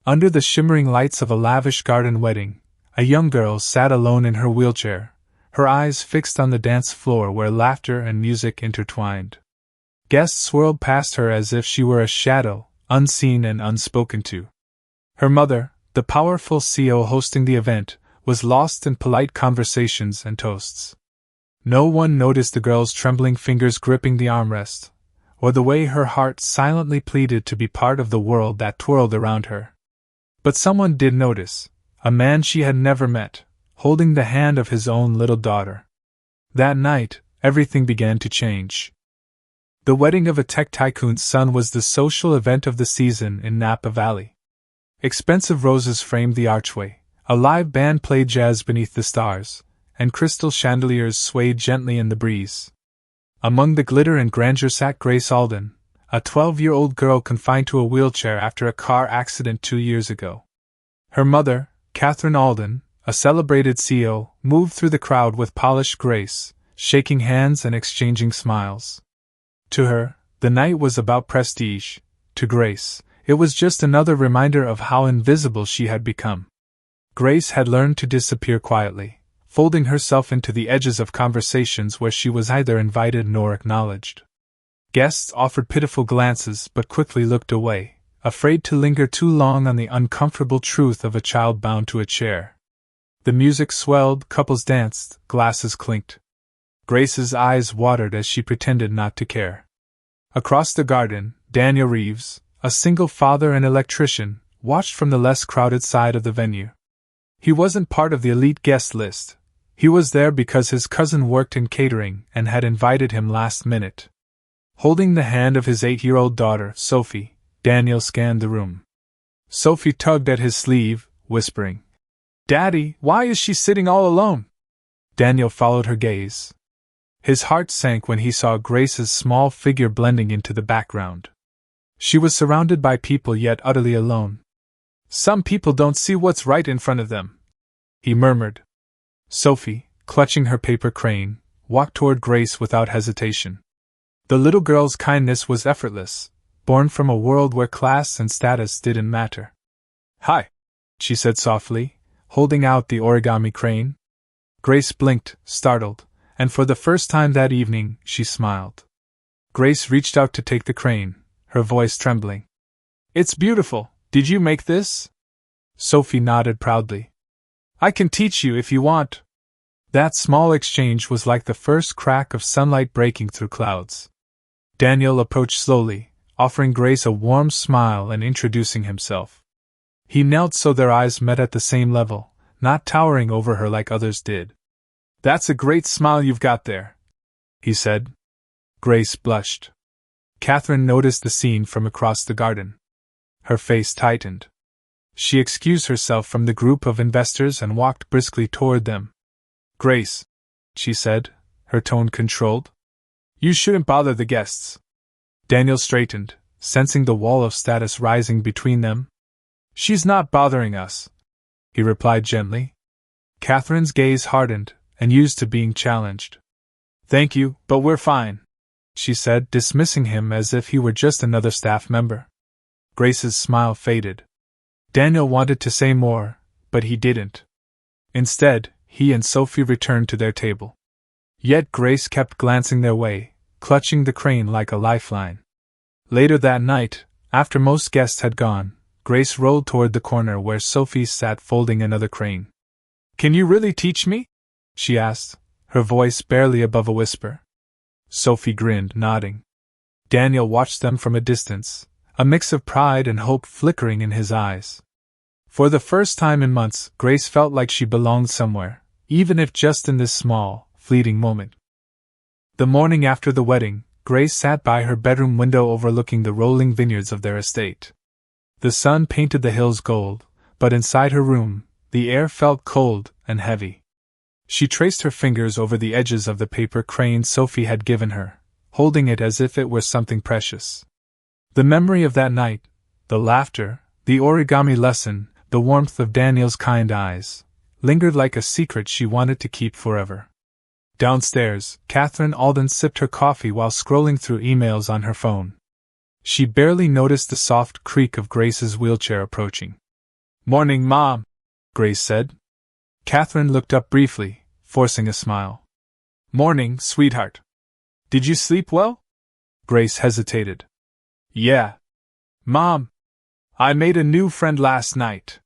Under the shimmering lights of a lavish garden wedding, a young girl sat alone in her wheelchair, her eyes fixed on the dance floor where laughter and music intertwined. Guests swirled past her as if she were a shadow, unseen and unspoken to. Her mother, the powerful CEO hosting the event, was lost in polite conversations and toasts. No one noticed the girl's trembling fingers gripping the armrest, or the way her heart silently pleaded to be part of the world that twirled around her. But someone did notice, a man she had never met, holding the hand of his own little daughter. That night, everything began to change. The wedding of a tech tycoon's son was the social event of the season in Napa Valley. Expensive roses framed the archway, a live band played jazz beneath the stars, and crystal chandeliers swayed gently in the breeze. Among the glitter and grandeur sat Grace Alden, a 12-year-old girl confined to a wheelchair after a car accident 2 years ago. Her mother, Catherine Alden, a celebrated CEO, moved through the crowd with polished grace, shaking hands and exchanging smiles. To her, the night was about prestige. To Grace, it was just another reminder of how invisible she had become. Grace had learned to disappear quietly, folding herself into the edges of conversations where she was neither invited nor acknowledged. Guests offered pitiful glances but quickly looked away, afraid to linger too long on the uncomfortable truth of a child bound to a chair. The music swelled, couples danced, glasses clinked. Grace's eyes watered as she pretended not to care. Across the garden, Daniel Reeves, a single father and electrician, watched from the less crowded side of the venue. He wasn't part of the elite guest list. He was there because his cousin worked in catering and had invited him last minute. Holding the hand of his 8-year-old daughter, Sophie, Daniel scanned the room. Sophie tugged at his sleeve, whispering, "Daddy, why is she sitting all alone?" Daniel followed her gaze. His heart sank when he saw Grace's small figure blending into the background. She was surrounded by people yet utterly alone. "Some people don't see what's right in front of them," he murmured. Sophie, clutching her paper crane, walked toward Grace without hesitation. The little girl's kindness was effortless, born from a world where class and status didn't matter. "Hi," she said softly, holding out the origami crane. Grace blinked, startled, and for the first time that evening, she smiled. Grace reached out to take the crane, her voice trembling. "It's beautiful. Did you make this?" Sophie nodded proudly. "I can teach you if you want." That small exchange was like the first crack of sunlight breaking through clouds. Daniel approached slowly, offering Grace a warm smile and introducing himself. He knelt so their eyes met at the same level, not towering over her like others did. "That's a great smile you've got there," he said. Grace blushed. Catherine noticed the scene from across the garden. Her face tightened. She excused herself from the group of investors and walked briskly toward them. "Grace," she said, her tone controlled, "you shouldn't bother the guests." Daniel straightened, sensing the wall of status rising between them. "She's not bothering us," he replied gently. Catherine's gaze hardened, and used to being challenged. "Thank you, but we're fine," she said, dismissing him as if he were just another staff member. Grace's smile faded. Daniel wanted to say more, but he didn't. Instead, he and Sophie returned to their table. Yet Grace kept glancing their way, clutching the crane like a lifeline. Later that night, after most guests had gone, Grace rolled toward the corner where Sophie sat folding another crane. "Can you really teach me?" she asked, her voice barely above a whisper. Sophie grinned, nodding. Daniel watched them from a distance, a mix of pride and hope flickering in his eyes. For the first time in months, Grace felt like she belonged somewhere, even if just in this small, fleeting moment. The morning after the wedding, Grace sat by her bedroom window overlooking the rolling vineyards of their estate. The sun painted the hills gold, but inside her room, the air felt cold and heavy. She traced her fingers over the edges of the paper crane Sophie had given her, holding it as if it were something precious. The memory of that night, the laughter, the origami lesson, the warmth of Daniel's kind eyes, lingered like a secret she wanted to keep forever. Downstairs, Catherine Alden sipped her coffee while scrolling through emails on her phone. She barely noticed the soft creak of Grace's wheelchair approaching. "Morning, Mom," Grace said. Catherine looked up briefly, forcing a smile. "Morning, sweetheart. Did you sleep well?" Grace hesitated. "Yeah. Mom, I made a new friend last night."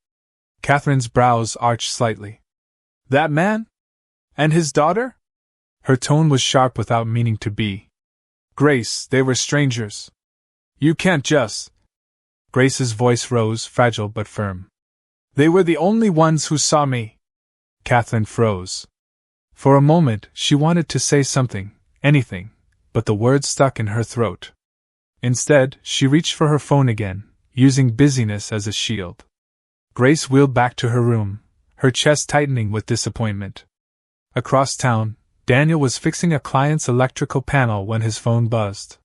Catherine's brows arched slightly. "That man? And his daughter?" Her tone was sharp without meaning to be. "Grace, they were strangers. You can't just—" Grace's voice rose, fragile but firm. "They were the only ones who saw me." Catherine froze. For a moment, she wanted to say something, anything, but the words stuck in her throat. Instead, she reached for her phone again, using busyness as a shield. Grace wheeled back to her room, her chest tightening with disappointment. Across town, Daniel was fixing a client's electrical panel when his phone buzzed.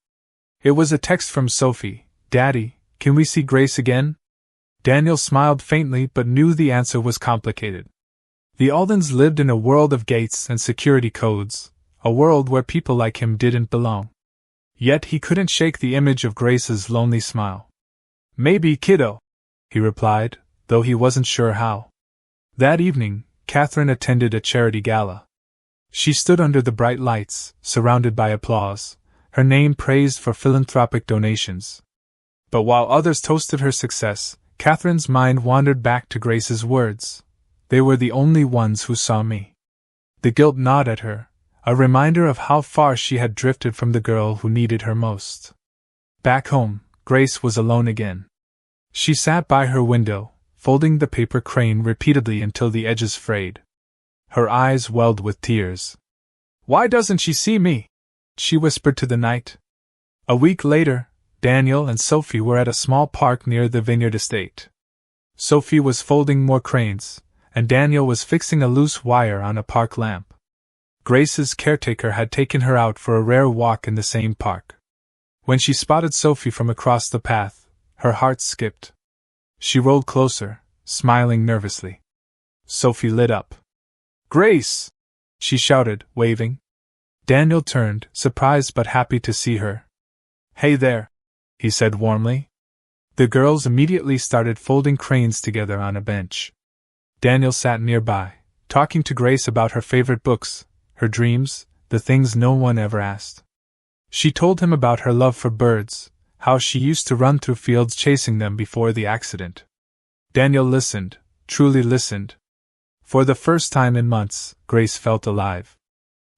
It was a text from Sophie. "Daddy, can we see Grace again?" Daniel smiled faintly but knew the answer was complicated. The Aldens lived in a world of gates and security codes, a world where people like him didn't belong. Yet he couldn't shake the image of Grace's lonely smile. "Maybe, kiddo," he replied, though he wasn't sure how. That evening, Catherine attended a charity gala. She stood under the bright lights, surrounded by applause, her name praised for philanthropic donations. But while others toasted her success, Catherine's mind wandered back to Grace's words. "They were the only ones who saw me." The guilt gnawed at her, a reminder of how far she had drifted from the girl who needed her most. Back home, Grace was alone again. She sat by her window, folding the paper crane repeatedly until the edges frayed. Her eyes welled with tears. "Why doesn't she see me?" she whispered to the night. A week later, Daniel and Sophie were at a small park near the Vineyard estate. Sophie was folding more cranes, and Daniel was fixing a loose wire on a park lamp. Grace's caretaker had taken her out for a rare walk in the same park. When she spotted Sophie from across the path, her heart skipped. She rolled closer, smiling nervously. Sophie lit up. "Grace!" she shouted, waving. Daniel turned, surprised but happy to see her. "Hey there," he said warmly. The girls immediately started folding cranes together on a bench. Daniel sat nearby, talking to Grace about her favorite books, her dreams, the things no one ever asked. She told him about her love for birds, how she used to run through fields chasing them before the accident. Daniel listened, truly listened. For the first time in months, Grace felt alive.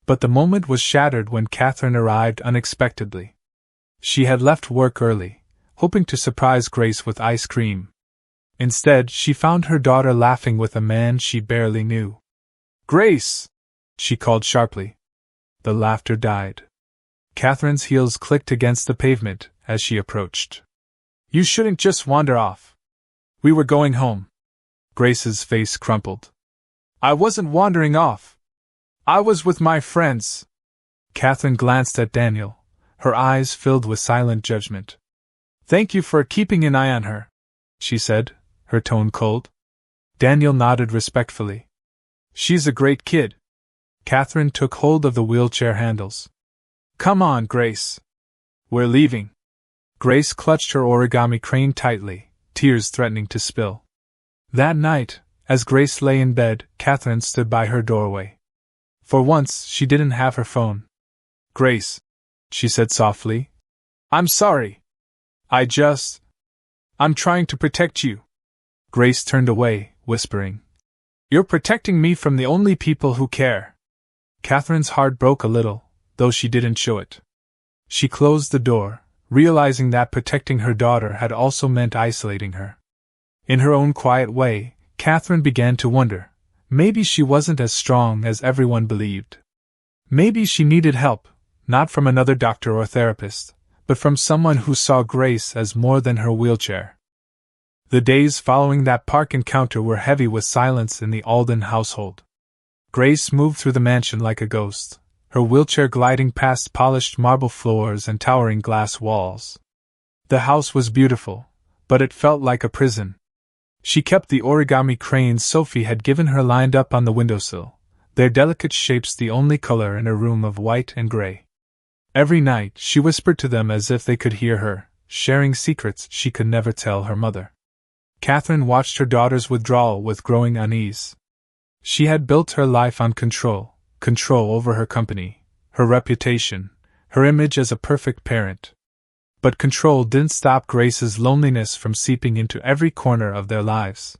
But the moment was shattered when Catherine arrived unexpectedly. She had left work early, hoping to surprise Grace with ice cream. Instead, she found her daughter laughing with a man she barely knew. "Grace!" she called sharply. The laughter died. Catherine's heels clicked against the pavement as she approached. "You shouldn't just wander off. We were going home." Grace's face crumpled. "I wasn't wandering off. I was with my friends." Catherine glanced at Daniel, her eyes filled with silent judgment. "Thank you for keeping an eye on her," she said, her tone cold. Daniel nodded respectfully. "She's a great kid." Catherine took hold of the wheelchair handles. "Come on, Grace. We're leaving." Grace clutched her origami crane tightly, tears threatening to spill. That night, as Grace lay in bed, Catherine stood by her doorway. For once, she didn't have her phone. "Grace," she said softly, "I'm sorry. I'm trying to protect you." Grace turned away, whispering, "You're protecting me from the only people who care." Catherine's heart broke a little, though she didn't show it. She closed the door, realizing that protecting her daughter had also meant isolating her. In her own quiet way, Catherine began to wonder, maybe she wasn't as strong as everyone believed. Maybe she needed help, not from another doctor or therapist, but from someone who saw Grace as more than her wheelchair. The days following that park encounter were heavy with silence in the Alden household. Grace moved through the mansion like a ghost, her wheelchair gliding past polished marble floors and towering glass walls. The house was beautiful, but it felt like a prison. She kept the origami cranes Sophie had given her lined up on the windowsill, their delicate shapes the only color in a room of white and gray. Every night she whispered to them as if they could hear her, sharing secrets she could never tell her mother. Catherine watched her daughter's withdrawal with growing unease. She had built her life on control over her company, her reputation, her image as a perfect parent. But control didn't stop Grace's loneliness from seeping into every corner of their lives.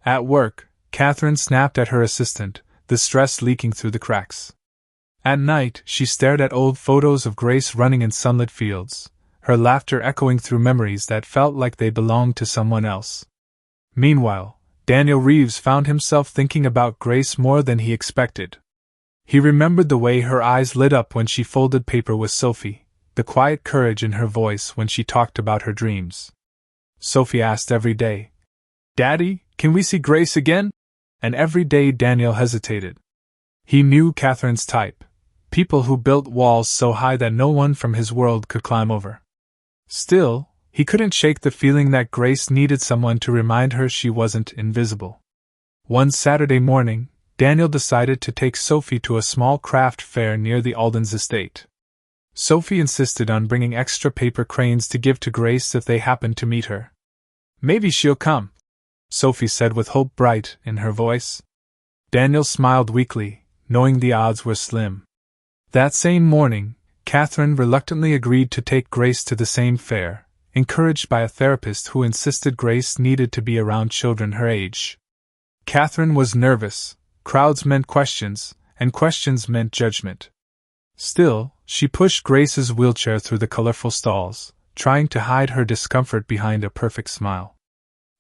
At work, Catherine snapped at her assistant, the stress leaking through the cracks. At night, she stared at old photos of Grace running in sunlit fields, her laughter echoing through memories that felt like they belonged to someone else. Meanwhile, Daniel Reeves found himself thinking about Grace more than he expected. He remembered the way her eyes lit up when she folded paper with Sophie, the quiet courage in her voice when she talked about her dreams. Sophie asked every day, "Daddy, can we see Grace again?" And every day Daniel hesitated. He knew Catherine's type, people who built walls so high that no one from his world could climb over. Still, he couldn't shake the feeling that Grace needed someone to remind her she wasn't invisible. One Saturday morning, Daniel decided to take Sophie to a small craft fair near the Aldens estate. Sophie insisted on bringing extra paper cranes to give to Grace if they happened to meet her. "Maybe she'll come," Sophie said with hope bright in her voice. Daniel smiled weakly, knowing the odds were slim. That same morning, Catherine reluctantly agreed to take Grace to the same fair, encouraged by a therapist who insisted Grace needed to be around children her age. Catherine was nervous. Crowds meant questions, and questions meant judgment. Still, she pushed Grace's wheelchair through the colorful stalls, trying to hide her discomfort behind a perfect smile.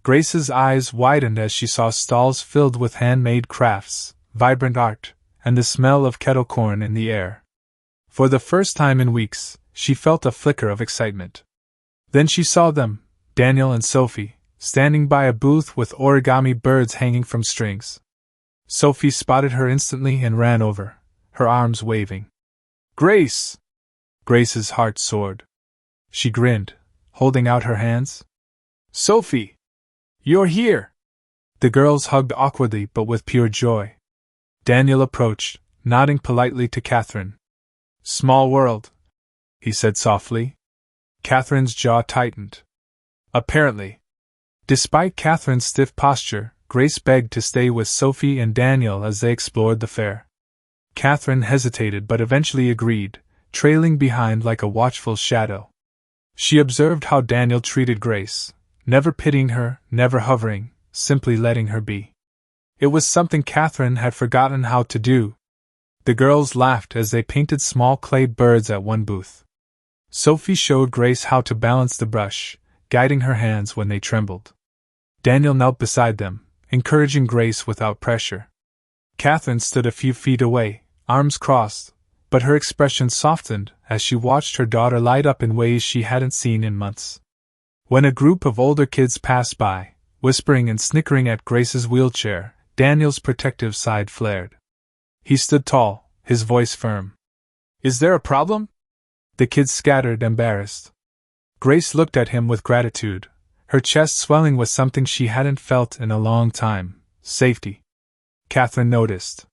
Grace's eyes widened as she saw stalls filled with handmade crafts, vibrant art, and the smell of kettle corn in the air. For the first time in weeks, she felt a flicker of excitement. Then she saw them, Daniel and Sophie, standing by a booth with origami birds hanging from strings. Sophie spotted her instantly and ran over, her arms waving. "Grace!" Grace's heart soared. She grinned, holding out her hands. "Sophie! You're here!" The girls hugged awkwardly but with pure joy. Daniel approached, nodding politely to Catherine. "Small world," he said softly. Catherine's jaw tightened. Apparently. Despite Catherine's stiff posture, Grace begged to stay with Sophie and Daniel as they explored the fair. Catherine hesitated but eventually agreed, trailing behind like a watchful shadow. She observed how Daniel treated Grace, never pitying her, never hovering, simply letting her be. It was something Catherine had forgotten how to do. The girls laughed as they painted small clay birds at one booth. Sophie showed Grace how to balance the brush, guiding her hands when they trembled. Daniel knelt beside them, encouraging Grace without pressure. Catherine stood a few feet away, arms crossed, but her expression softened as she watched her daughter light up in ways she hadn't seen in months. When a group of older kids passed by, whispering and snickering at Grace's wheelchair, Daniel's protective side flared. He stood tall, his voice firm. "Is there a problem?" The kids scattered, embarrassed. Grace looked at him with gratitude, her chest swelling with something she hadn't felt in a long time: safety. Catherine noticed.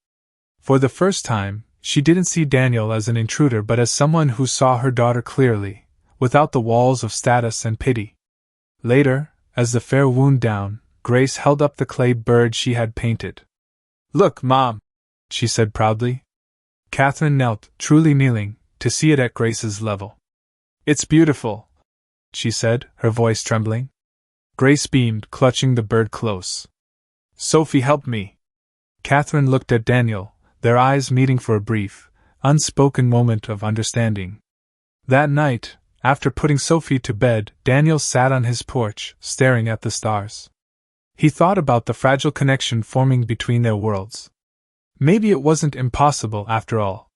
For the first time, she didn't see Daniel as an intruder but as someone who saw her daughter clearly, without the walls of status and pity. Later, as the fair wound down, Grace held up the clay bird she had painted. "Look, Mom," she said proudly. Catherine knelt, truly kneeling, to see it at Grace's level. "It's beautiful," she said, her voice trembling. Grace beamed, clutching the bird close. "Sophie helped me." Catherine looked at Daniel, their eyes meeting for a brief, unspoken moment of understanding. That night, after putting Sophie to bed, Daniel sat on his porch, staring at the stars. He thought about the fragile connection forming between their worlds. Maybe it wasn't impossible after all.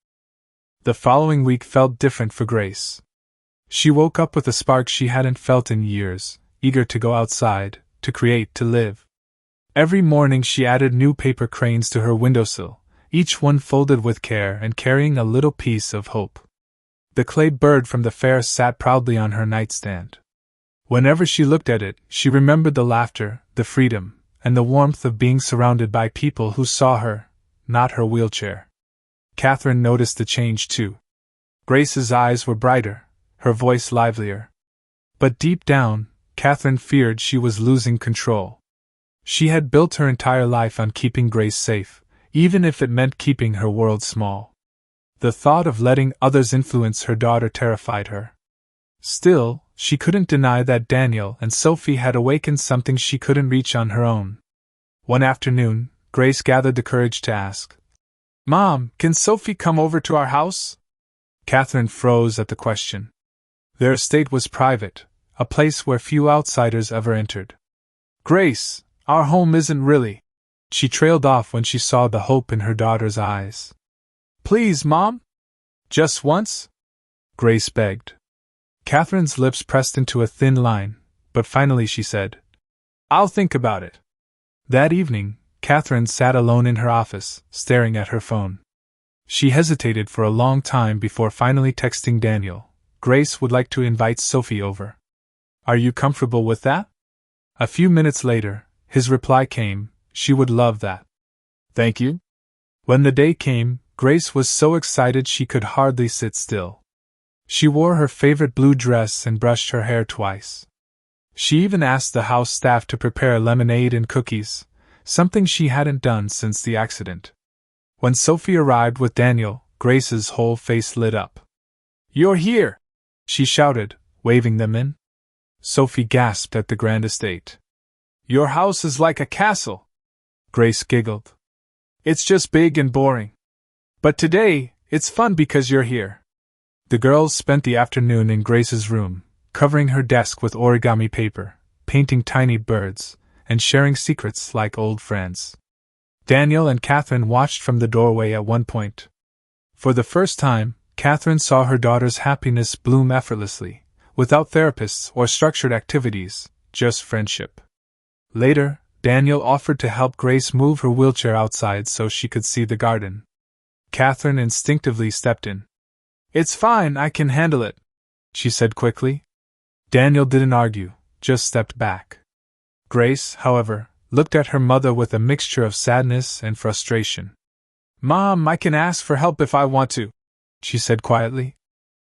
The following week felt different for Grace. She woke up with a spark she hadn't felt in years, eager to go outside, to create, to live. Every morning she added new paper cranes to her windowsill, each one folded with care and carrying a little piece of hope. The clay bird from the fair sat proudly on her nightstand. Whenever she looked at it, she remembered the laughter, the freedom, and the warmth of being surrounded by people who saw her, not her wheelchair. Catherine noticed the change too. Grace's eyes were brighter, her voice livelier. But deep down, Catherine feared she was losing control. She had built her entire life on keeping Grace safe, even if it meant keeping her world small. The thought of letting others influence her daughter terrified her. Still, she couldn't deny that Daniel and Sophie had awakened something she couldn't reach on her own. One afternoon, Grace gathered the courage to ask, "Mom, can Sophie come over to our house?" Catherine froze at the question. Their estate was private, a place where few outsiders ever entered. "Grace, our home isn't really," she trailed off when she saw the hope in her daughter's eyes. "Please, Mom? Just once?" Grace begged. Catherine's lips pressed into a thin line, but finally she said, "I'll think about it." That evening, Catherine sat alone in her office, staring at her phone. She hesitated for a long time before finally texting Daniel, "Grace would like to invite Sophie over. Are you comfortable with that?" A few minutes later, his reply came, "She would love that. Thank you." When the day came, Grace was so excited she could hardly sit still. She wore her favorite blue dress and brushed her hair twice. She even asked the house staff to prepare lemonade and cookies, something she hadn't done since the accident. When Sophie arrived with Daniel, Grace's whole face lit up. "You're here!" she shouted, waving them in. Sophie gasped at the grand estate. "Your house is like a castle," Grace giggled. "It's just big and boring. But today, it's fun because you're here." The girls spent the afternoon in Grace's room, covering her desk with origami paper, painting tiny birds, and sharing secrets like old friends. Daniel and Catherine watched from the doorway at one point. For the first time, Catherine saw her daughter's happiness bloom effortlessly, without therapists or structured activities, just friendship. Later, Daniel offered to help Grace move her wheelchair outside so she could see the garden. Catherine instinctively stepped in. "It's fine, I can handle it," she said quickly. Daniel didn't argue, just stepped back. Grace, however, looked at her mother with a mixture of sadness and frustration. "Mom, I can ask for help if I want to," she said quietly.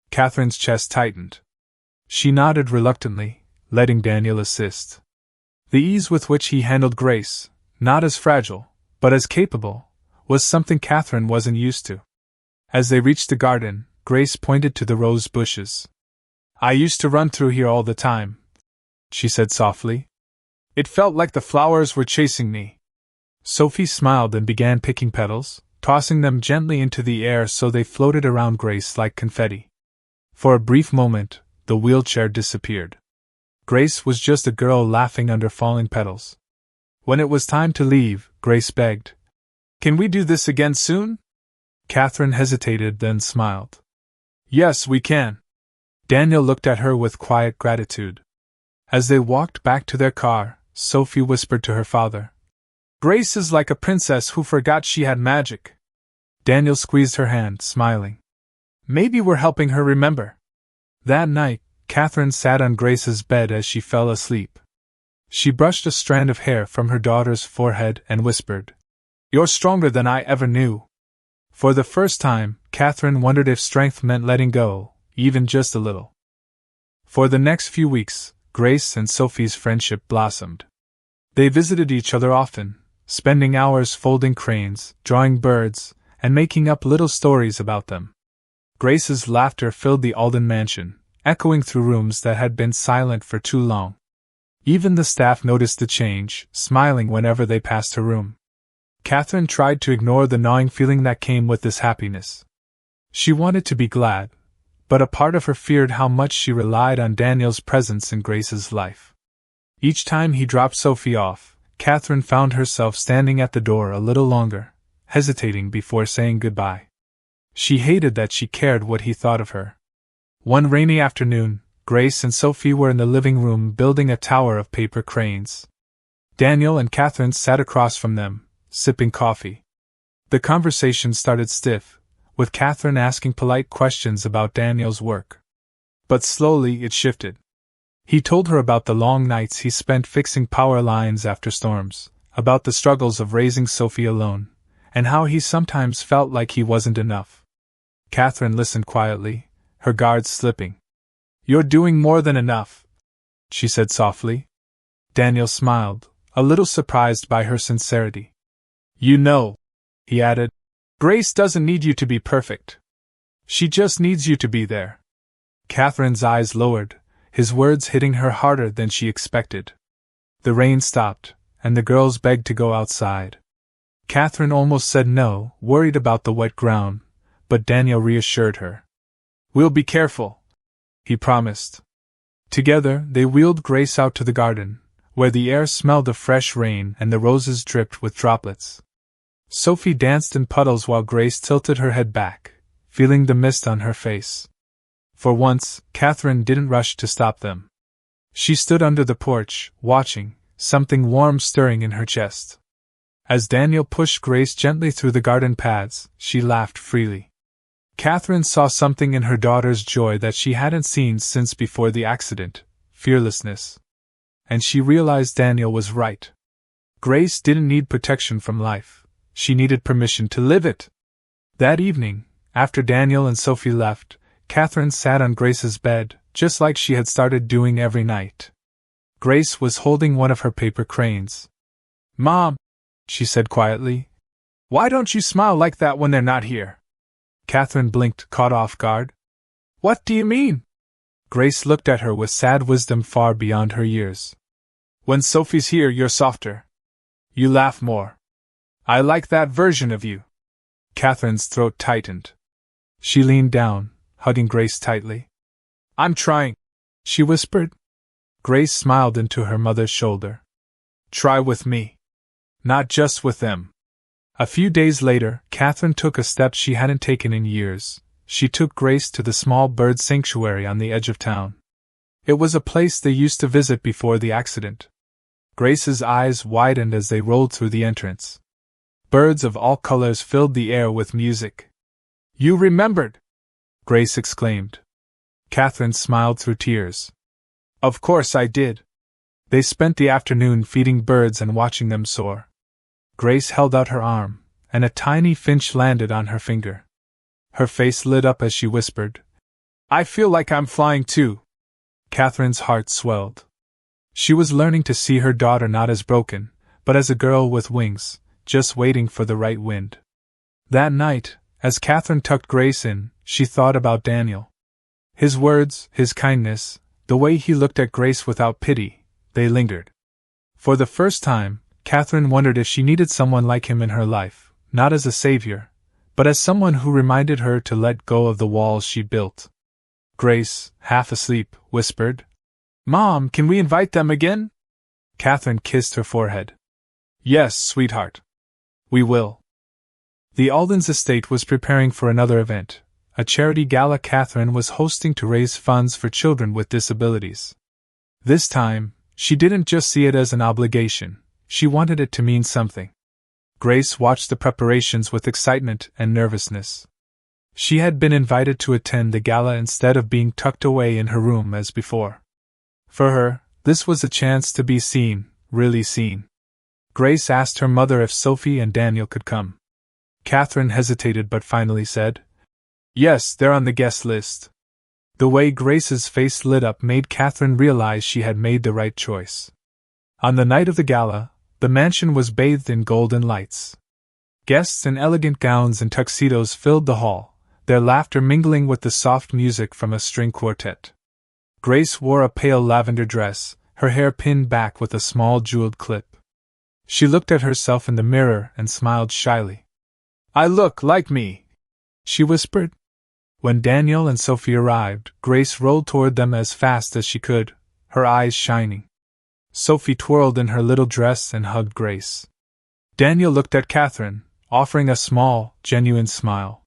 Catherine's chest tightened. She nodded reluctantly, letting Daniel assist. The ease with which he handled Grace, not as fragile, but as capable, was something Catherine wasn't used to. As they reached the garden, Grace pointed to the rose bushes. "I used to run through here all the time," she said softly. "It felt like the flowers were chasing me." Sophie smiled and began picking petals, tossing them gently into the air so they floated around Grace like confetti. For a brief moment, the wheelchair disappeared. Grace was just a girl laughing under falling petals. When it was time to leave, Grace begged, "Can we do this again soon?" Catherine hesitated, then smiled. "Yes, we can." Daniel looked at her with quiet gratitude. As they walked back to their car, Sophie whispered to her father, "Grace is like a princess who forgot she had magic." Daniel squeezed her hand, smiling. "Maybe we're helping her remember." That night, Catherine sat on Grace's bed as she fell asleep. She brushed a strand of hair from her daughter's forehead and whispered, "You're stronger than I ever knew." For the first time, Catherine wondered if strength meant letting go, even just a little. For the next few weeks, Grace and Sophie's friendship blossomed. They visited each other often, spending hours folding cranes, drawing birds, and making up little stories about them. Grace's laughter filled the Alden mansion, echoing through rooms that had been silent for too long. Even the staff noticed the change, smiling whenever they passed her room. Catherine tried to ignore the gnawing feeling that came with this happiness. She wanted to be glad, but a part of her feared how much she relied on Daniel's presence in Grace's life. Each time he dropped Sophie off, Catherine found herself standing at the door a little longer, hesitating before saying goodbye. She hated that she cared what he thought of her. One rainy afternoon, Grace and Sophie were in the living room building a tower of paper cranes. Daniel and Catherine sat across from them, sipping coffee. The conversation started stiff, with Catherine asking polite questions about Daniel's work. But slowly it shifted. He told her about the long nights he spent fixing power lines after storms, about the struggles of raising Sophie alone, and how he sometimes felt like he wasn't enough. Catherine listened quietly, her guards slipping. "You're doing more than enough," she said softly. Daniel smiled, a little surprised by her sincerity. You know, he added, Grace doesn't need you to be perfect. She just needs you to be there. Catherine's eyes lowered, his words hitting her harder than she expected. The rain stopped, and the girls begged to go outside. Catherine almost said no, worried about the wet ground, but Daniel reassured her. We'll be careful, he promised. Together, they wheeled Grace out to the garden, where the air smelled of fresh rain and the roses dripped with droplets. Sophie danced in puddles while Grace tilted her head back, feeling the mist on her face. For once, Catherine didn't rush to stop them. She stood under the porch, watching, something warm stirring in her chest. As Daniel pushed Grace gently through the garden paths, she laughed freely. Catherine saw something in her daughter's joy that she hadn't seen since before the accident, fearlessness. And she realized Daniel was right. Grace didn't need protection from life, she needed permission to live it. That evening, after Daniel and Sophie left, Catherine sat on Grace's bed, just like she had started doing every night. Grace was holding one of her paper cranes. Mom, she said quietly, why don't you smile like that when they're not here? Catherine blinked, caught off guard. What do you mean? Grace looked at her with sad wisdom far beyond her years. When Sophie's here, you're softer. You laugh more. I like that version of you. Catherine's throat tightened. She leaned down, hugging Grace tightly. I'm trying, she whispered. Grace smiled into her mother's shoulder. Try with me. Not just with them. A few days later, Catherine took a step she hadn't taken in years. She took Grace to the small bird sanctuary on the edge of town. It was a place they used to visit before the accident. Grace's eyes widened as they rolled through the entrance. Birds of all colors filled the air with music. You remembered! Grace exclaimed. Catherine smiled through tears. Of course I did. They spent the afternoon feeding birds and watching them soar. Grace held out her arm, and a tiny finch landed on her finger. Her face lit up as she whispered, I feel like I'm flying too. Catherine's heart swelled. She was learning to see her daughter not as broken, but as a girl with wings, just waiting for the right wind. That night, as Catherine tucked Grace in, she thought about Daniel. His words, his kindness, the way he looked at Grace without pity, they lingered. For the first time, Catherine wondered if she needed someone like him in her life, not as a savior, but as someone who reminded her to let go of the walls she built. Grace, half asleep, whispered, Mom, can we invite them again? Catherine kissed her forehead. Yes, sweetheart. We will. The Aldens estate was preparing for another event, a charity gala Catherine was hosting to raise funds for children with disabilities. This time, she didn't just see it as an obligation, she wanted it to mean something. Grace watched the preparations with excitement and nervousness. She had been invited to attend the gala instead of being tucked away in her room as before. For her, this was a chance to be seen, really seen. Grace asked her mother if Sophie and Daniel could come. Catherine hesitated but finally said, Yes, they're on the guest list. The way Grace's face lit up made Catherine realize she had made the right choice. On the night of the gala, the mansion was bathed in golden lights. Guests in elegant gowns and tuxedos filled the hall, their laughter mingling with the soft music from a string quartet. Grace wore a pale lavender dress, her hair pinned back with a small jeweled clip. She looked at herself in the mirror and smiled shyly. I look like me, she whispered. When Daniel and Sophie arrived, Grace rolled toward them as fast as she could, her eyes shining. Sophie twirled in her little dress and hugged Grace. Daniel looked at Catherine, offering a small, genuine smile.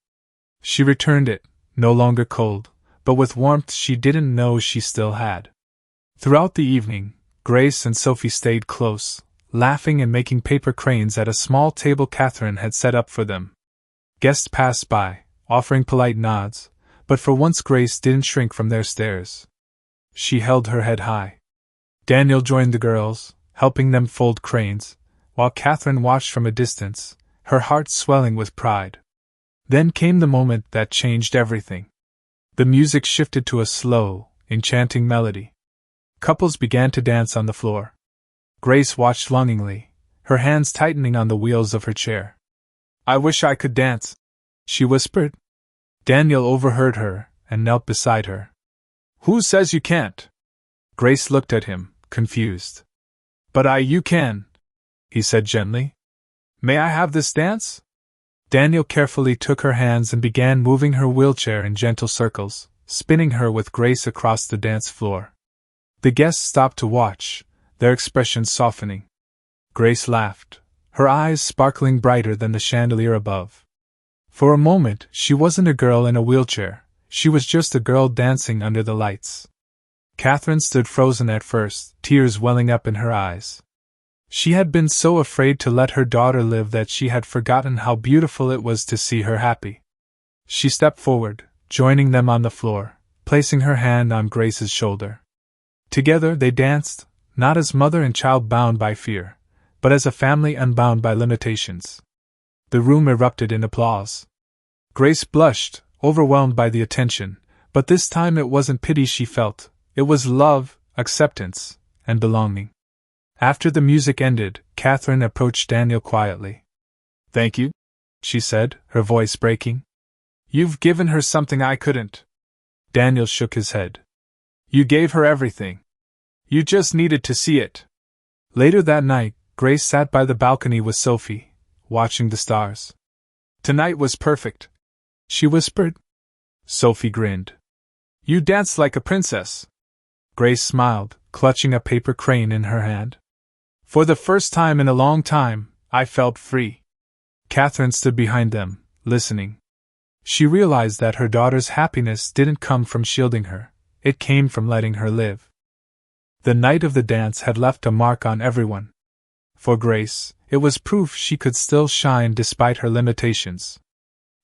She returned it, no longer cold, but with warmth she didn't know she still had. Throughout the evening, Grace and Sophie stayed close, laughing and making paper cranes at a small table Catherine had set up for them. Guests passed by, offering polite nods, but for once Grace didn't shrink from their stares. She held her head high. Daniel joined the girls, helping them fold cranes, while Catherine watched from a distance, her heart swelling with pride. Then came the moment that changed everything. The music shifted to a slow, enchanting melody. Couples began to dance on the floor. Grace watched longingly, her hands tightening on the wheels of her chair. "I wish I could dance," she whispered. Daniel overheard her and knelt beside her. "Who says you can't?" Grace looked at him, confused. "But you can," he said gently. "May I have this dance?" Daniel carefully took her hands and began moving her wheelchair in gentle circles, spinning her with grace across the dance floor. The guests stopped to watch, their expressions softening. Grace laughed, her eyes sparkling brighter than the chandelier above. For a moment, she wasn't a girl in a wheelchair, she was just a girl dancing under the lights. Catherine stood frozen at first, tears welling up in her eyes. She had been so afraid to let her daughter live that she had forgotten how beautiful it was to see her happy. She stepped forward, joining them on the floor, placing her hand on Grace's shoulder. Together they danced, not as mother and child bound by fear, but as a family unbound by limitations. The room erupted in applause. Grace blushed, overwhelmed by the attention, but this time it wasn't pity she felt, it was love, acceptance, and belonging. After the music ended, Catherine approached Daniel quietly. "Thank you," she said, her voice breaking. "You've given her something I couldn't." Daniel shook his head. "You gave her everything. You just needed to see it." Later that night, Grace sat by the balcony with Sophie, watching the stars. "Tonight was perfect," she whispered. Sophie grinned. "You danced like a princess." Grace smiled, clutching a paper crane in her hand. "For the first time in a long time, I felt free." Catherine stood behind them, listening. She realized that her daughter's happiness didn't come from shielding her, it came from letting her live. The night of the dance had left a mark on everyone. For Grace, it was proof she could still shine despite her limitations.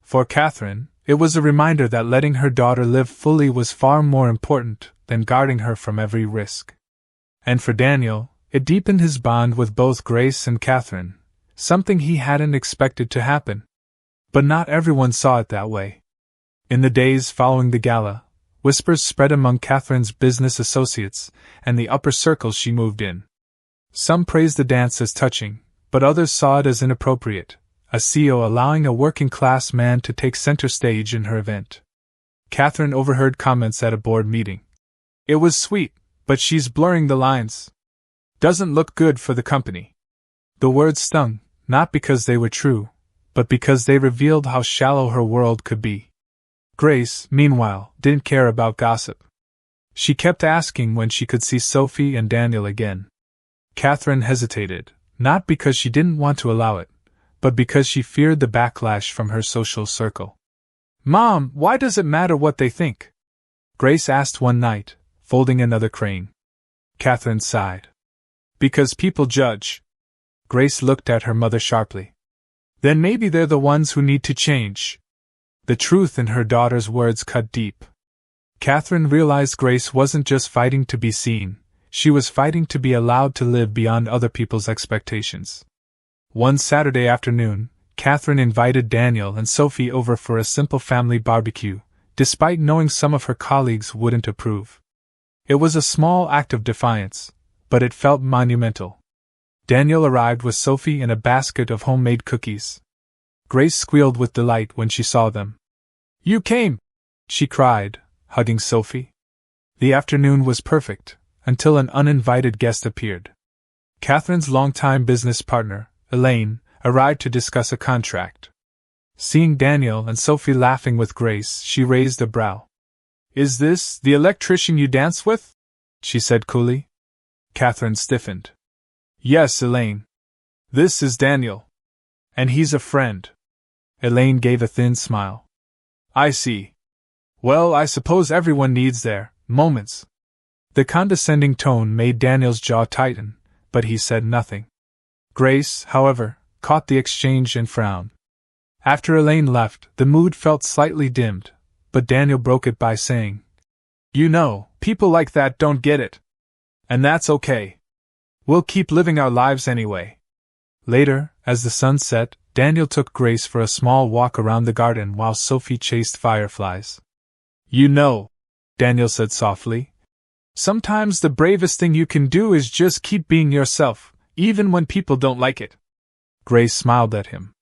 For Catherine, it was a reminder that letting her daughter live fully was far more important than guarding her from every risk. And for Daniel, it deepened his bond with both Grace and Catherine, something he hadn't expected to happen. But not everyone saw it that way. In the days following the gala, whispers spread among Catherine's business associates and the upper circles she moved in. Some praised the dance as touching, but others saw it as inappropriate, a CEO allowing a working-class man to take center stage in her event. Catherine overheard comments at a board meeting. "It was sweet, but she's blurring the lines. Doesn't look good for the company." The words stung, not because they were true, but because they revealed how shallow her world could be. Grace, meanwhile, didn't care about gossip. She kept asking when she could see Sophie and Daniel again. Catherine hesitated, not because she didn't want to allow it, but because she feared the backlash from her social circle. "Mom, why does it matter what they think?" Grace asked one night, folding another crane. Catherine sighed. "Because people judge." Grace looked at her mother sharply. "Then maybe they're the ones who need to change." The truth in her daughter's words cut deep. Catherine realized Grace wasn't just fighting to be seen, she was fighting to be allowed to live beyond other people's expectations. One Saturday afternoon, Catherine invited Daniel and Sophie over for a simple family barbecue, despite knowing some of her colleagues wouldn't approve. It was a small act of defiance, but it felt monumental. Daniel arrived with Sophie in a basket of homemade cookies. Grace squealed with delight when she saw them. "You came!" she cried, hugging Sophie. The afternoon was perfect, until an uninvited guest appeared. Catherine's longtime business partner, Elaine, arrived to discuss a contract. Seeing Daniel and Sophie laughing with Grace, she raised a brow. "Is this the electrician you dance with?" she said coolly. Catherine stiffened. "Yes, Elaine. This is Daniel. And he's a friend." Elaine gave a thin smile. "I see. Well, I suppose everyone needs their moments." The condescending tone made Daniel's jaw tighten, but he said nothing. Grace, however, caught the exchange and frowned. After Elaine left, the mood felt slightly dimmed, but Daniel broke it by saying, "You know, people like that don't get it. And that's okay. We'll keep living our lives anyway." Later, as the sun set, Daniel took Grace for a small walk around the garden while Sophie chased fireflies. "You know," Daniel said softly, Sometimes the bravest thing you can do is just keep being yourself, even when people don't like it. Grace smiled at him.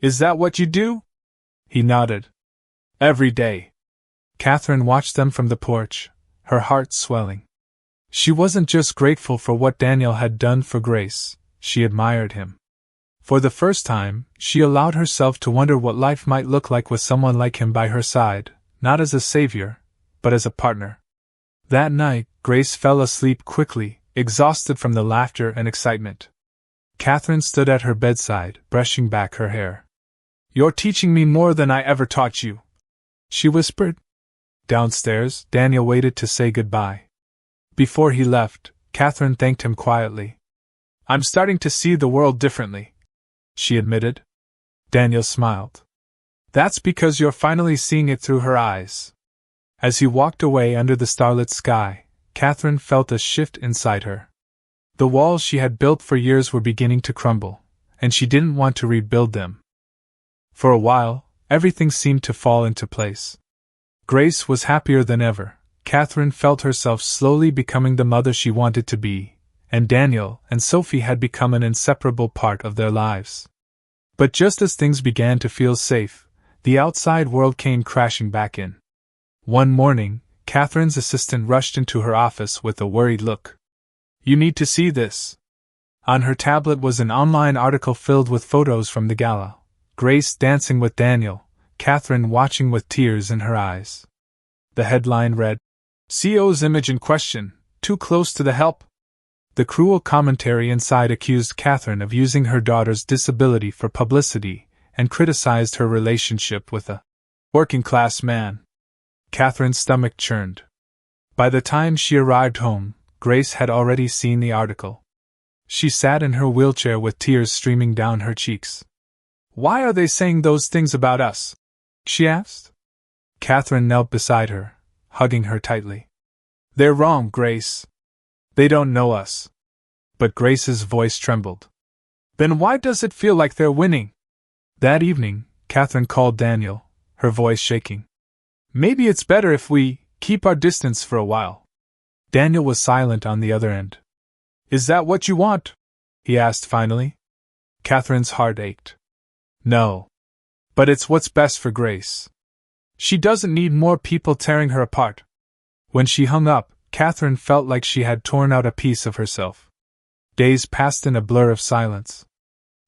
Is that what you do? He nodded. Every day. Catherine watched them from the porch, her heart swelling. She wasn't just grateful for what Daniel had done for Grace, she admired him. For the first time, she allowed herself to wonder what life might look like with someone like him by her side, not as a savior, but as a partner. That night, Grace fell asleep quickly, exhausted from the laughter and excitement. Catherine stood at her bedside, brushing back her hair. You're teaching me more than I ever taught you, she whispered. Downstairs, Daniel waited to say goodbye. Before he left, Catherine thanked him quietly. I'm starting to see the world differently, she admitted. Daniel smiled. That's because you're finally seeing it through her eyes. As he walked away under the starlit sky, Catherine felt a shift inside her. The walls she had built for years were beginning to crumble, and she didn't want to rebuild them. For a while, everything seemed to fall into place. Grace was happier than ever. Catherine felt herself slowly becoming the mother she wanted to be, and Daniel and Sophie had become an inseparable part of their lives. But just as things began to feel safe, the outside world came crashing back in. One morning, Catherine's assistant rushed into her office with a worried look. You need to see this. On her tablet was an online article filled with photos from the gala. Grace dancing with Daniel, Catherine watching with tears in her eyes. The headline read, CEO's image in question, too close to the help? The cruel commentary inside accused Catherine of using her daughter's disability for publicity and criticized her relationship with a working-class man. Catherine's stomach churned. By the time she arrived home, Grace had already seen the article. She sat in her wheelchair with tears streaming down her cheeks. Why are they saying those things about us? She asked. Catherine knelt beside her, hugging her tightly. They're wrong, Grace. They don't know us. But Grace's voice trembled. Then why does it feel like they're winning? That evening, Catherine called Daniel, her voice shaking. Maybe it's better if we keep our distance for a while. Daniel was silent on the other end. Is that what you want? He asked finally. Catherine's heart ached. No. But it's what's best for Grace. She doesn't need more people tearing her apart. When she hung up, Catherine felt like she had torn out a piece of herself. Days passed in a blur of silence.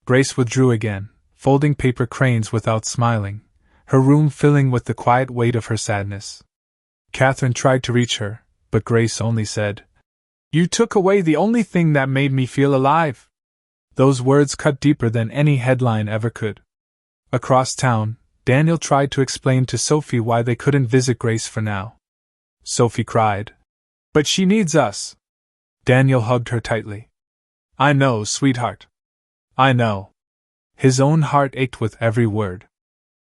Grace withdrew again, folding paper cranes without smiling, her room filling with the quiet weight of her sadness. Catherine tried to reach her, but Grace only said, You took away the only thing that made me feel alive. Those words cut deeper than any headline ever could. Across town, Daniel tried to explain to Sophie why they couldn't visit Grace for now. Sophie cried. But she needs us. Daniel hugged her tightly. I know, sweetheart. I know. His own heart ached with every word.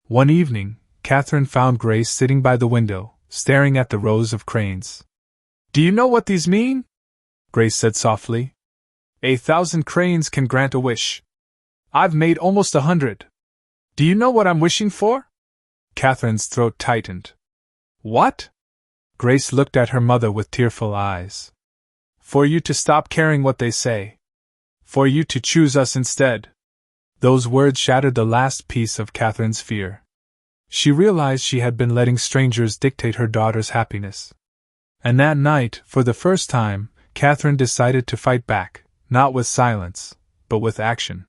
One evening, Catherine found Grace sitting by the window, staring at the rows of cranes. Do you know what these mean? Grace said softly. 1,000 cranes can grant a wish. I've made almost 100. Do you know what I'm wishing for? Catherine's throat tightened. What? Grace looked at her mother with tearful eyes. For you to stop caring what they say. For you to choose us instead. Those words shattered the last piece of Catherine's fear. She realized she had been letting strangers dictate her daughter's happiness. And that night, for the first time, Catherine decided to fight back, not with silence, but with action.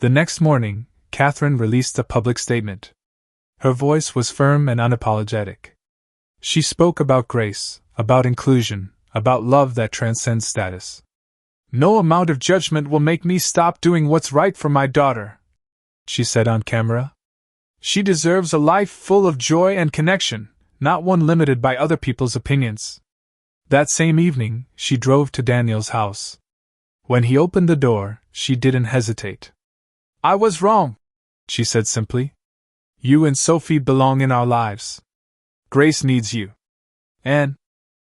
The next morning, Catherine released a public statement. Her voice was firm and unapologetic. She spoke about grace, about inclusion, about love that transcends status. No amount of judgment will make me stop doing what's right for my daughter, she said on camera. She deserves a life full of joy and connection, not one limited by other people's opinions. That same evening, she drove to Daniel's house. When he opened the door, she didn't hesitate. I was wrong, she said simply. You and Sophie belong in our lives. Grace needs you. And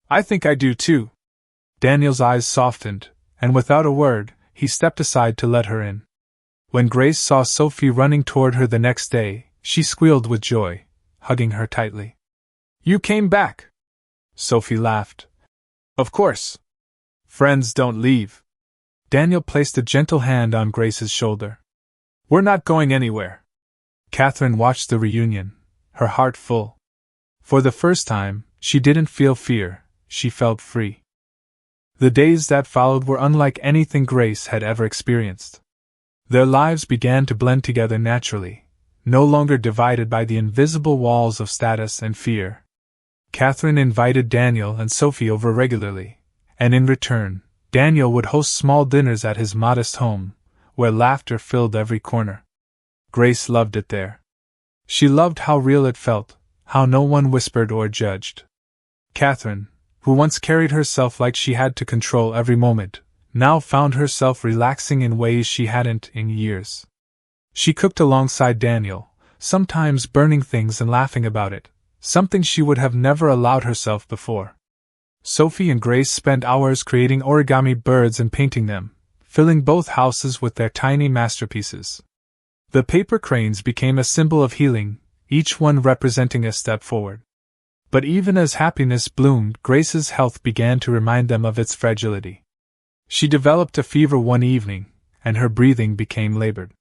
I think I do too. Daniel's eyes softened, and without a word, he stepped aside to let her in. When Grace saw Sophie running toward her the next day, she squealed with joy, hugging her tightly. You came back! Sophie laughed. Of course. Friends don't leave. Daniel placed a gentle hand on Grace's shoulder. We're not going anywhere. Catherine watched the reunion, her heart full. For the first time, she didn't feel fear, she felt free. The days that followed were unlike anything Grace had ever experienced. Their lives began to blend together naturally, no longer divided by the invisible walls of status and fear. Catherine invited Daniel and Sophie over regularly, and in return, Daniel would host small dinners at his modest home, where laughter filled every corner. Grace loved it there. She loved how real it felt, how no one whispered or judged. Catherine, who once carried herself like she had to control every moment, now found herself relaxing in ways she hadn't in years. She cooked alongside Daniel, sometimes burning things and laughing about it, something she would have never allowed herself before. Sophie and Grace spent hours creating origami birds and painting them, filling both houses with their tiny masterpieces. The paper cranes became a symbol of healing, each one representing a step forward. But even as happiness bloomed, Grace's health began to remind them of its fragility. She developed a fever one evening, and her breathing became labored.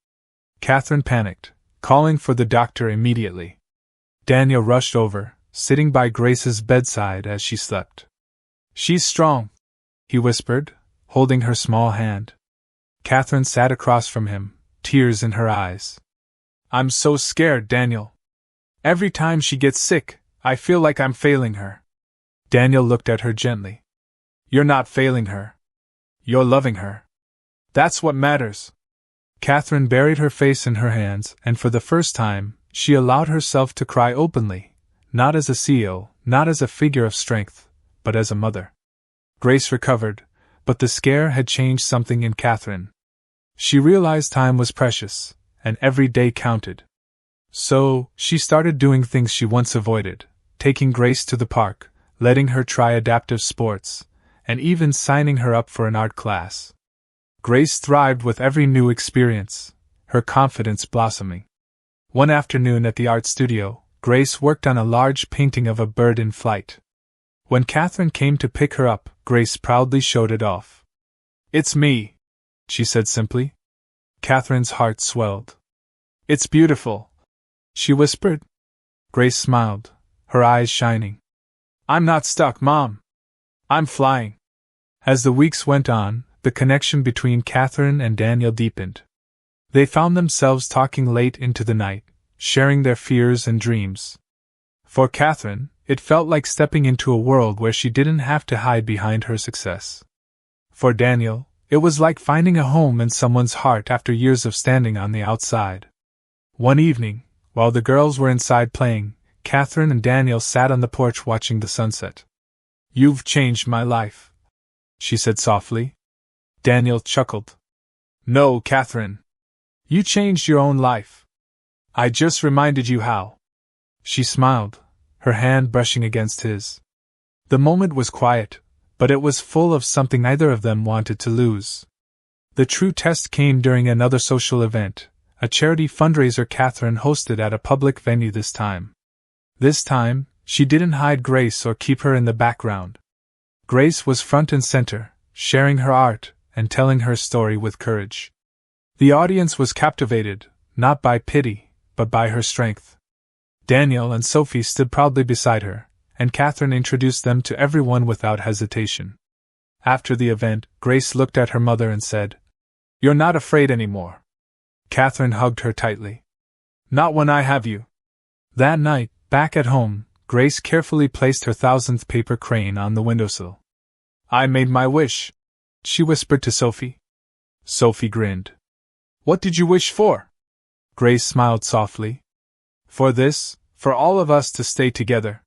Catherine panicked, calling for the doctor immediately. Daniel rushed over, sitting by Grace's bedside as she slept. She's strong, he whispered, holding her small hand. Catherine sat across from him, tears in her eyes. I'm so scared, Daniel. Every time she gets sick, I feel like I'm failing her. Daniel looked at her gently. You're not failing her. You're loving her. That's what matters. Catherine buried her face in her hands, and for the first time, she allowed herself to cry openly, not as a CEO, not as a figure of strength, but as a mother. Grace recovered, but the scare had changed something in Catherine. She realized time was precious, and every day counted. So, she started doing things she once avoided, taking Grace to the park, letting her try adaptive sports, and even signing her up for an art class. Grace thrived with every new experience, her confidence blossoming. One afternoon at the art studio, Grace worked on a large painting of a bird in flight. When Catherine came to pick her up, Grace proudly showed it off. It's me, she said simply. Catherine's heart swelled. It's beautiful, she whispered. Grace smiled, her eyes shining. I'm not stuck, Mom. I'm flying. As the weeks went on, the connection between Catherine and Daniel deepened. They found themselves talking late into the night, sharing their fears and dreams. For Catherine, it felt like stepping into a world where she didn't have to hide behind her success. For Daniel, it was like finding a home in someone's heart after years of standing on the outside. One evening, while the girls were inside playing, Catherine and Daniel sat on the porch watching the sunset. You've changed my life, she said softly. Daniel chuckled. No, Catherine. You changed your own life. I just reminded you how. She smiled, her hand brushing against his. The moment was quiet, but it was full of something neither of them wanted to lose. The true test came during another social event, a charity fundraiser Catherine hosted at a public venue this time. This time, she didn't hide Grace or keep her in the background. Grace was front and center, sharing her art and telling her story with courage. The audience was captivated, not by pity, but by her strength. Daniel and Sophie stood proudly beside her, and Catherine introduced them to everyone without hesitation. After the event, Grace looked at her mother and said, You're not afraid anymore. Catherine hugged her tightly. Not when I have you. That night, back at home, Grace carefully placed her 1000th paper crane on the windowsill. I made my wish, she whispered to Sophie. Sophie grinned. What did you wish for? Grace smiled softly. For this, for all of us to stay together.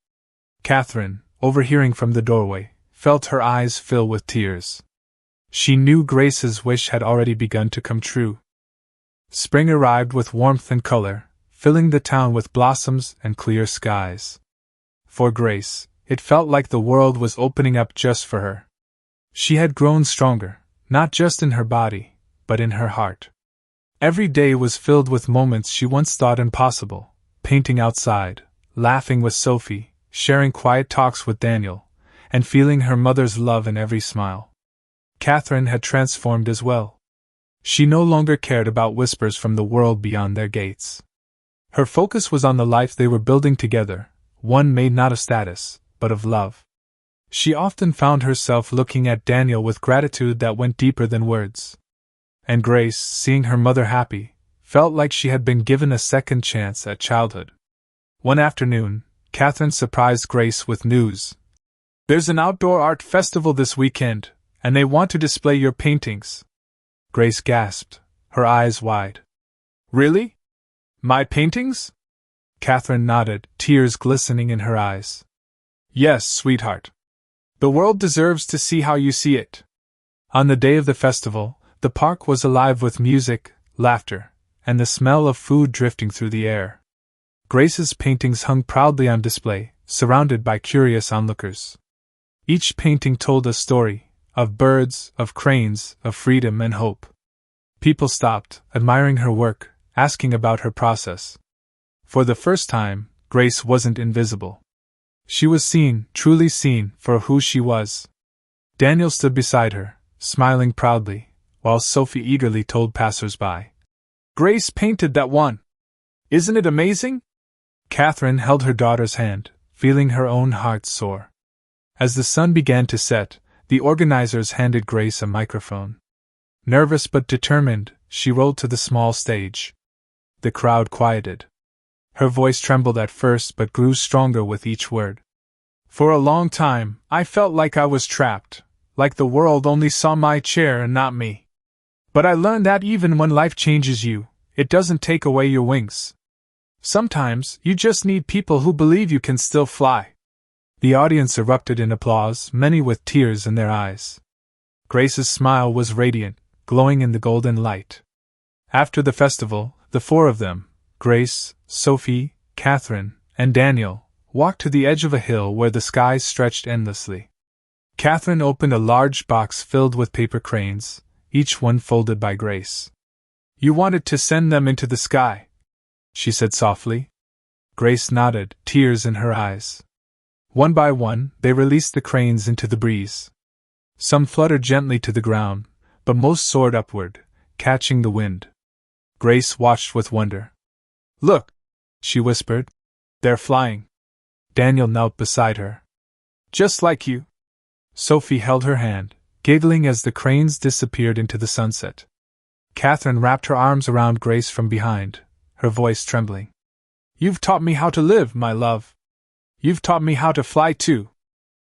Catherine, overhearing from the doorway, felt her eyes fill with tears. She knew Grace's wish had already begun to come true. Spring arrived with warmth and color, filling the town with blossoms and clear skies. For Grace, it felt like the world was opening up just for her. She had grown stronger, not just in her body, but in her heart. Every day was filled with moments she once thought impossible, painting outside, laughing with Sophie, sharing quiet talks with Daniel, and feeling her mother's love in every smile. Catherine had transformed as well. She no longer cared about whispers from the world beyond their gates. Her focus was on the life they were building together, one made not of status, but of love. She often found herself looking at Daniel with gratitude that went deeper than words. And Grace, seeing her mother happy, felt like she had been given a second chance at childhood. One afternoon, Catherine surprised Grace with news. "There's an outdoor art festival this weekend, and they want to display your paintings." Grace gasped, her eyes wide. "Really? My paintings?" Catherine nodded, tears glistening in her eyes. "Yes, sweetheart. The world deserves to see how you see it." On the day of the festival, the park was alive with music, laughter, and the smell of food drifting through the air. Grace's paintings hung proudly on display, surrounded by curious onlookers. Each painting told a story, of birds, of cranes, of freedom and hope. People stopped, admiring her work, asking about her process. For the first time, Grace wasn't invisible. She was seen, truly seen, for who she was. Daniel stood beside her, smiling proudly, while Sophie eagerly told passers-by, "Grace painted that one! Isn't it amazing?" Catherine held her daughter's hand, feeling her own heart soar. As the sun began to set, the organizers handed Grace a microphone. Nervous but determined, she rolled to the small stage. The crowd quieted. Her voice trembled at first but grew stronger with each word. "For a long time, I felt like I was trapped, like the world only saw my chair and not me. But I learned that even when life changes you, it doesn't take away your wings. Sometimes, you just need people who believe you can still fly." The audience erupted in applause, many with tears in their eyes. Grace's smile was radiant, glowing in the golden light. After the festival, the four of them, Grace, Sophie, Catherine, and Daniel, walked to the edge of a hill where the skies stretched endlessly. Catherine opened a large box filled with paper cranes, each one folded by Grace. "You wanted to send them into the sky," she said softly. Grace nodded, tears in her eyes. One by one, they released the cranes into the breeze. Some fluttered gently to the ground, but most soared upward, catching the wind. Grace watched with wonder. "Look," she whispered. "They're flying." Daniel knelt beside her. "Just like you." Sophie held her hand, giggling as the cranes disappeared into the sunset. Catherine wrapped her arms around Grace from behind, her voice trembling. "You've taught me how to live, my love. You've taught me how to fly too."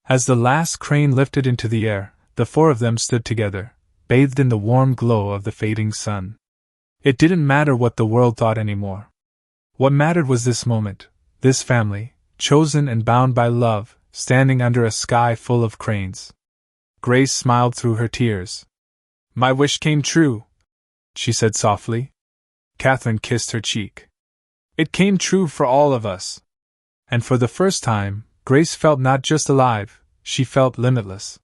As the last crane lifted into the air, the four of them stood together, bathed in the warm glow of the fading sun. It didn't matter what the world thought anymore. What mattered was this moment, this family, chosen and bound by love, standing under a sky full of cranes. Grace smiled through her tears. "My wish came true," she said softly. Catherine kissed her cheek. "It came true for all of us." And for the first time, Grace felt not just alive, she felt limitless.